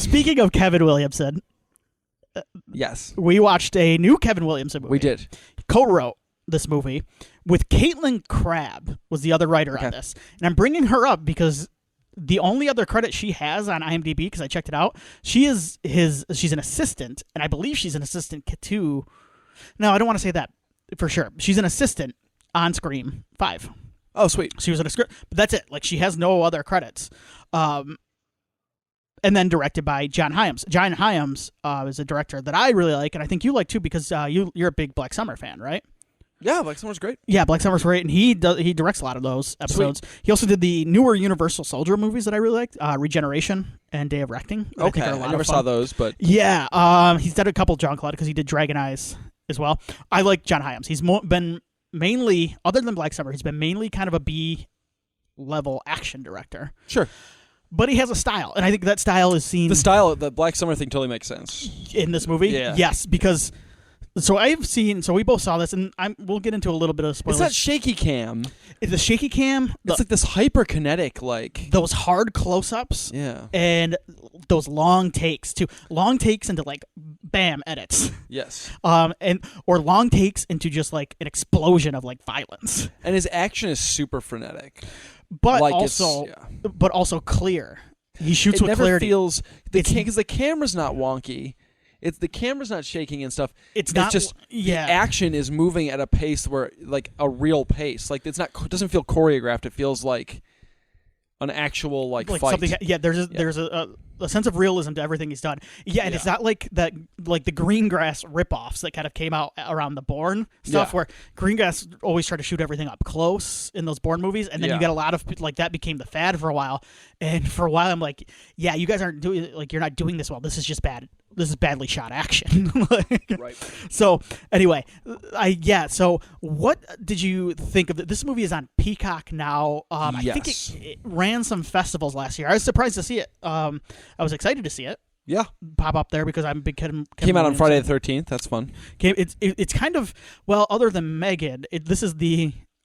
Speaking of Kevin Williamson, Yes. we watched a new Kevin Williamson movie. We did. He co-wrote this movie with Caitlin Crabb was the other writer on this. And I'm bringing her up because the only other credit she has on IMDb, because I checked it out, she's an assistant, and I believe she's an assistant to... No, I don't want to say that for sure. She's an assistant on Scream 5. Oh, sweet. She was in a script, but that's it. Like, she has no other credits. And then directed by John Hyams. John Hyams is a director that I really like, and I think you like too, because you're a big Black Summer fan, right? Yeah, Black Summer's great. Yeah, Black Summer's great, and he directs a lot of those episodes. Sweet. He also did the newer Universal Soldier movies that I really liked, Regeneration and Day of Reckoning. Okay, I never saw those, but... Yeah, he's done a couple John Claude, because he did Dragon Eyes as well. I like John Hyams. He's been mainly, other than Black Summer, he's been mainly kind of a B-level action director. Sure. But he has a style, and I think that style is seen... The Black Summer thing totally makes sense. In this movie? Yeah. Yes, because... So we both saw this, and we'll get into a little bit of spoilers. It's that shaky cam. It's the shaky cam. It's like this hyperkinetic, like... Those hard close-ups. Yeah. And those long takes, too. Long takes into, like, bam, edits. Yes. Or long takes into just, like, an explosion of, like, violence. And his action is super frenetic. But like also clear. He shoots with never clarity. Feels... Because the camera's not wonky. The camera's not shaking and stuff. It's just the action is moving at a pace where, like, a real pace. Like, it doesn't feel choreographed. It feels like an actual like fight. Something. Yeah, there's a sense of realism to everything he's done. Yeah, and it's not like that, like the Greengrass ripoffs that kind of came out around the Bourne stuff, where Greengrass always tried to shoot everything up close in those Bourne movies, and then you get a lot of like that became the fad for a while. And for a while, I'm like, yeah, you guys aren't doing you're not doing this well. This is just bad. This is badly shot action. Right. So anyway, So what did you think of this movie? Is on Peacock now. I think it ran some festivals last year. I was surprised to see it. I was excited to see it. Yeah, pop up there because I'm a big Kevin Came out on Williamson. Friday the 13th. That's fun. It's kind of, well, other than Megan, this is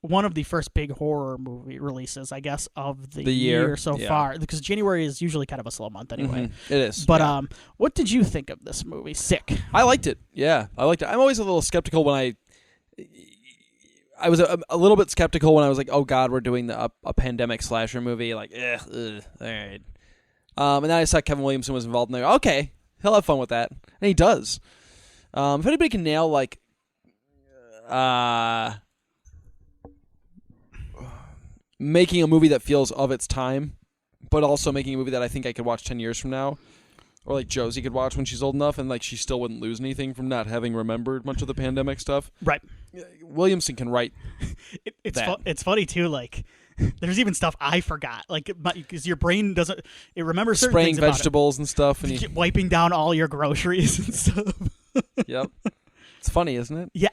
one of the first big horror movie releases, I guess, of the year so far. Because January is usually kind of a slow month anyway. Mm-hmm. It is. But what did you think of this movie? Sick. I liked it. Yeah, I liked it. I'm always a little skeptical when I was a little bit skeptical when I was like, oh God, we're doing a pandemic slasher movie. Like, all right. And then I saw Kevin Williamson was involved, and I go, okay, he'll have fun with that. And he does. If anybody can nail, like, making a movie that feels of its time, but also making a movie that I think I could watch 10 years from now, or like Josie could watch when she's old enough, and like she still wouldn't lose anything from not having remembered much of the pandemic stuff. Right. Williamson can write it's funny, too, like... There's even stuff I forgot, like because your brain doesn't. It remembers certain spraying things vegetables and stuff, and wiping down all your groceries and stuff. Yep, it's funny, isn't it? Yeah,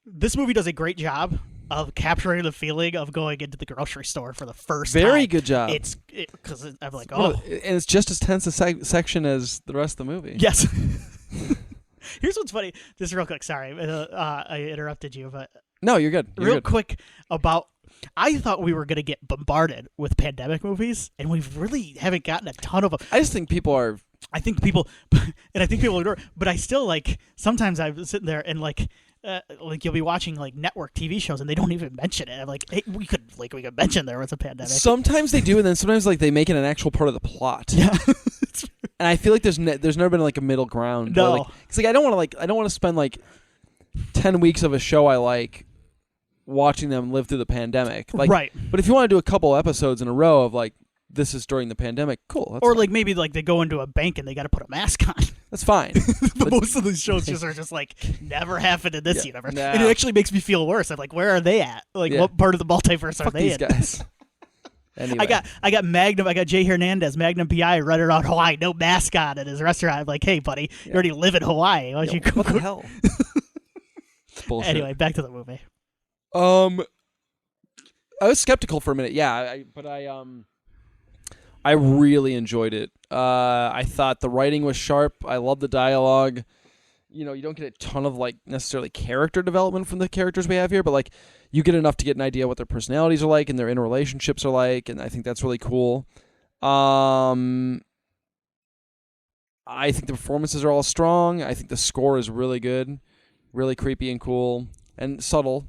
this movie does a great job of capturing the feeling of going into the grocery store for the first time. Very good job. It's because I'm like, and it's just as tense a section as the rest of the movie. Yes. Here's what's funny. Just real quick. Sorry, I interrupted you, but no, you're good. Real quick about. I thought we were going to get bombarded with pandemic movies, and we really haven't gotten a ton of them. I just think people are... I think people ignore, but I still, like, sometimes I'm sitting there and, like you'll be watching, like, network TV shows, and they don't even mention it. I'm like, hey, we could mention there was a pandemic. Sometimes they do, and then sometimes, like, they make it an actual part of the plot. Yeah. And I feel like there's never been, like, a middle ground. No. Because, like, I don't want to spend, like, 10 weeks of a show I like watching them live through the pandemic. Like, right. But if you want to do a couple episodes in a row of, like, this is during the pandemic, cool. Or, fine. like, maybe, like, they go into a bank and they got to put a mask on. That's fine. But most of these shows are just, like, never happened in this universe. Nah. And it actually makes me feel worse. I'm like, where are they at? Like, what part of the multiverse are they these in? Guys. Anyway. I got Magnum. I got Jay Hernandez, Magnum PI, running around Hawaii, no mask on at his restaurant. I'm like, hey, buddy, you already live in Hawaii. Why don't you go? What the hell? Bullshit. Anyway, back to the movie. I was skeptical for a minute, but I really enjoyed it. I thought the writing was sharp. I love the dialogue. You know, you don't get a ton of, like, necessarily character development from the characters we have here, but, like, you get enough to get an idea what their personalities are like and their interrelationships are like, and I think that's really cool. I think the performances are all strong. I think the score is really good, really creepy and cool and subtle.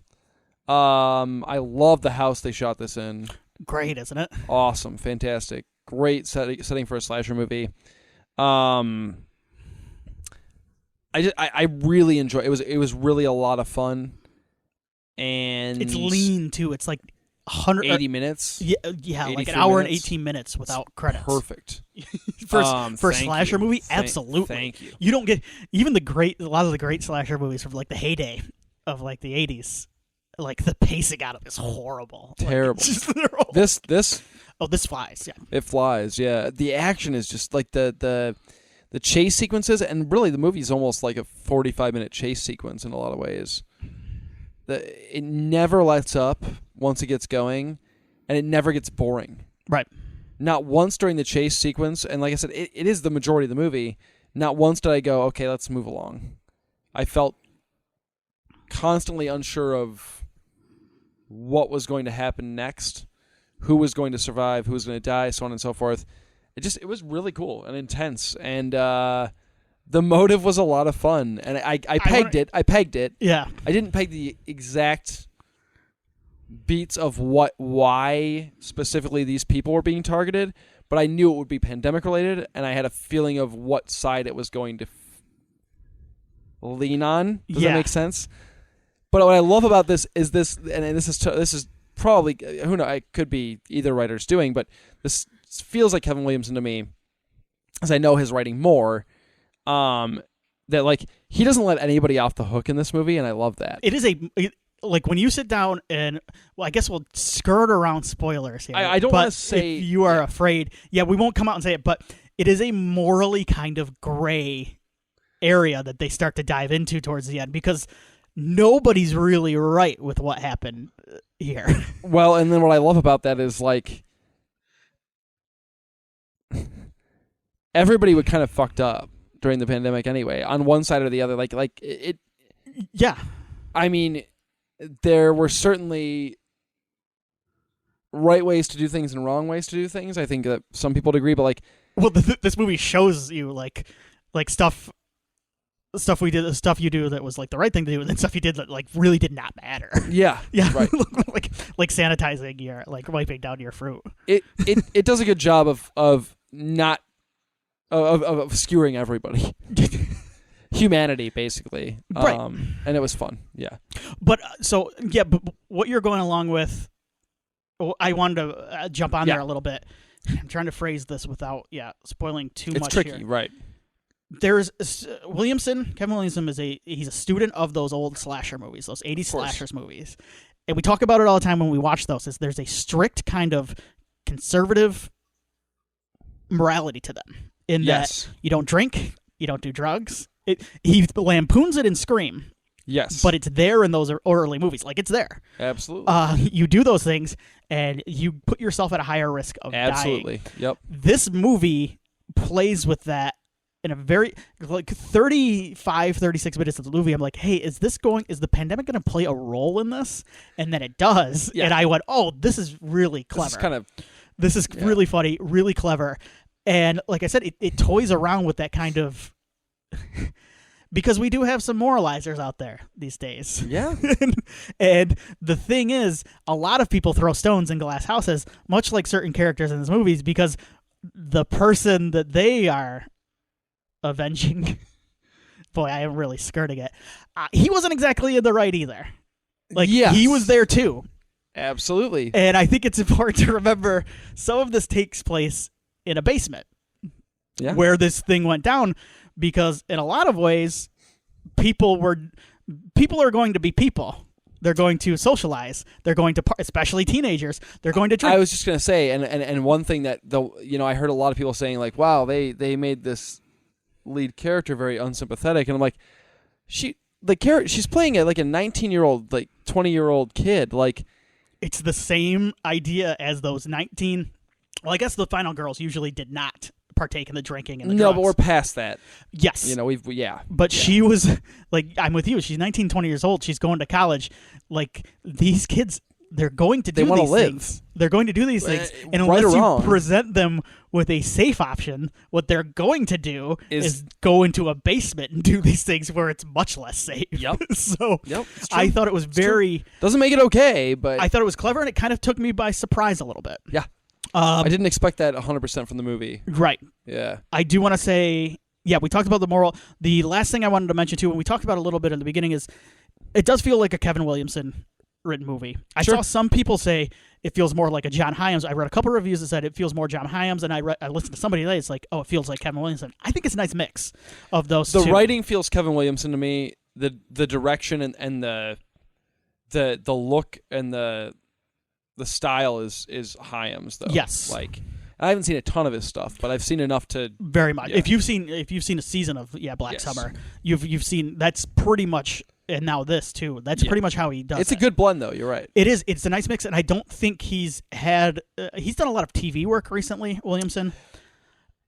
I love the house they shot this in. Great, isn't it? Awesome, fantastic, great setting for a slasher movie. I really enjoy it. It was really a lot of fun, and it's lean too. It's like 180 minutes. Yeah, like an hour and 18 minutes without credits. Perfect. for a slasher movie, absolutely. Thank you. You don't get even a lot of the great slasher movies from like the heyday of like the 80s. Like the pacing out of it is horrible. Terrible. Like, this this flies. Yeah, it flies. Yeah, the action is just like the chase sequences, and really the movie is almost like a 45-minute chase sequence in a lot of ways. It never lets up once it gets going, and it never gets boring. Right. Not once during the chase sequence, and like I said, it is the majority of the movie. Not once did I go, okay, let's move along. I felt constantly unsure of what was going to happen next, who was going to survive, who was going to die, so on and so forth. It was really cool and intense, and the motive was a lot of fun, and I pegged it. Yeah. I didn't peg the exact beats of why specifically these people were being targeted, but I knew it would be pandemic related, and I had a feeling of what side it was going to lean on. Does that make sense? But what I love about this is this, and this is probably, who knows, it could be either writer's doing, but this feels like Kevin Williamson to me, as I know his writing more, that like he doesn't let anybody off the hook in this movie, and I love that. It is like when you sit down and, well, I guess we'll skirt around spoilers here. I don't want to say, if you are afraid, we won't come out and say it, but it is a morally kind of gray area that they start to dive into towards the end, because nobody's really right with what happened here. Well, and then what I love about that is like everybody would kind of fucked up during the pandemic anyway, on one side or the other. Like it. Yeah. I mean, there were certainly right ways to do things and wrong ways to do things. I think that some people would agree, but like, well, this movie shows you like stuff we did, the stuff you do that was like the right thing to do, and then stuff you did that like really did not matter. Yeah, right. like sanitizing your, like wiping down your fruit. It does a good job of not of skewering everybody, humanity basically. Right. And it was fun. Yeah. But but what you're going along with, I wanted to jump on there a little bit. I'm trying to phrase this without spoiling too much. It's tricky, here. Right? There's Kevin Williamson he's a student of those old slasher movies, those 80s slashers movies. And we talk about it all the time when we watch those, is there's a strict kind of conservative morality to them, in that you don't drink, you don't do drugs. He lampoons it in Scream. Yes. But it's there in those early movies. Like, it's there. Absolutely. You do those things, and you put yourself at a higher risk of dying. Absolutely. Yep. This movie plays with that in a very, like, 35, 36 minutes of the movie. I'm like, hey, is the pandemic going to play a role in this? And then it does. Yeah. And I went, oh, this is really clever. This is really funny, really clever. And like I said, it toys around with that kind of... because we do have some moralizers out there these days. Yeah. And the thing is, a lot of people throw stones in glass houses, much like certain characters in these movies, because the person that they are avenging, boy, I am really skirting it, he wasn't exactly in the right either. Like, he was there too. Absolutely. And I think it's important to remember some of this takes place in a basement where this thing went down, because in a lot of ways, people are going to be people. They're going to socialize. They're going to, especially teenagers, they're going to drink. I was just going to say, and one thing that, I heard a lot of people saying, like, wow, they made this lead character very unsympathetic. And I'm like, she's playing like a 19-year-old, like 20-year-old kid. Like, it's the same idea as those 19. Well, I guess the final girls usually did not partake in the drinking and the drugs. No, but we're past that. Yes. But she was, like, I'm with you. She's 19, 20 years old. She's going to college. Like, these kids, they're going to do want to these live. things. They're going to do these things, and right unless or you wrong. present them with a safe option, what they're going to do is go into a basement and do these things where it's much less safe. Yep. So it's true. I thought it was very. Doesn't make it okay, but I thought it was clever, and it kind of took me by surprise a little bit. Yeah. I didn't expect that 100% from the movie. Right. Yeah. I do want to say, yeah, we talked about the moral. The last thing I wanted to mention, too, and we talked about it a little bit in the beginning, is it does feel like a Kevin Williamson written movie. I saw some people say it feels more like a John Hyams. I read a couple of reviews that said it feels more John Hyams, and I listened to somebody today. It's like, oh, it feels like Kevin Williamson. I think it's a nice mix of those two. The writing feels Kevin Williamson to me. The direction and the look and the style is Hyams, though. Yes. Like, I haven't seen a ton of his stuff, but I've seen enough to very much. Yeah. If you've seen a season of Black Summer, you've seen that's pretty much, and now this too. That's pretty much how he does. It's a good blend, though. You're right. It is. It's a nice mix, and I don't think he's done a lot of TV work recently, Williamson.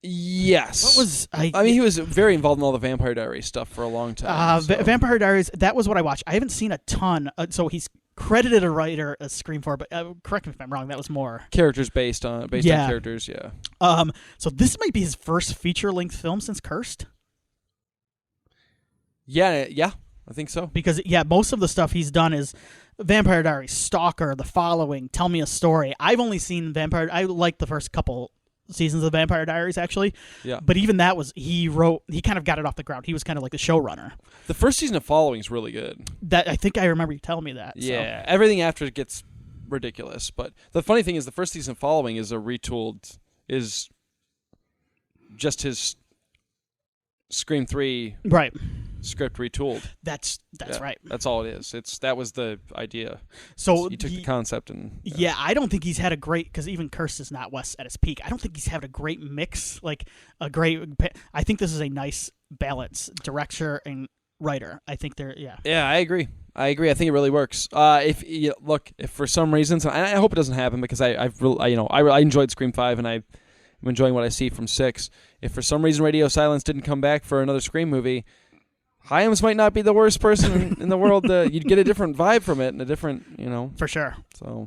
Yes. What was I mean, he was very involved in all the Vampire Diaries stuff for a long time. Vampire Diaries. That was what I watched. I haven't seen a ton. So he's credited a writer as Scream 4, but correct me if I'm wrong. That was more characters based on characters. Yeah. So this might be his first feature-length film since Cursed. Yeah. I think so. Because most of the stuff he's done is Vampire Diaries, Stalker, The Following, Tell Me a Story. I've only seen Vampire. I like the first couple seasons of Vampire Diaries, actually. Yeah. But even that was he kind of got it off the ground. He was kind of like the showrunner. The first season of Following is really good. That I think I remember you telling me that. Yeah. So. Everything after it gets ridiculous. But the funny thing is the first season of Following is is just his Scream 3 script retooled. That's right. That's all it is. That was the idea. So he took the concept and I don't think he's had a great, because even Cursed is not Wes at his peak. I don't think he's had a great mix, like a great. I think this is a nice balance, director and writer. I think they're Yeah, I agree. I think it really works. If for some reasons, and I hope it doesn't happen because I enjoyed Scream 5 and I'm enjoying what I see from 6. If for some reason Radio Silence didn't come back for another Scream movie, Hyams might not be the worst person in the world. You'd get a different vibe from it and a different, For sure. So,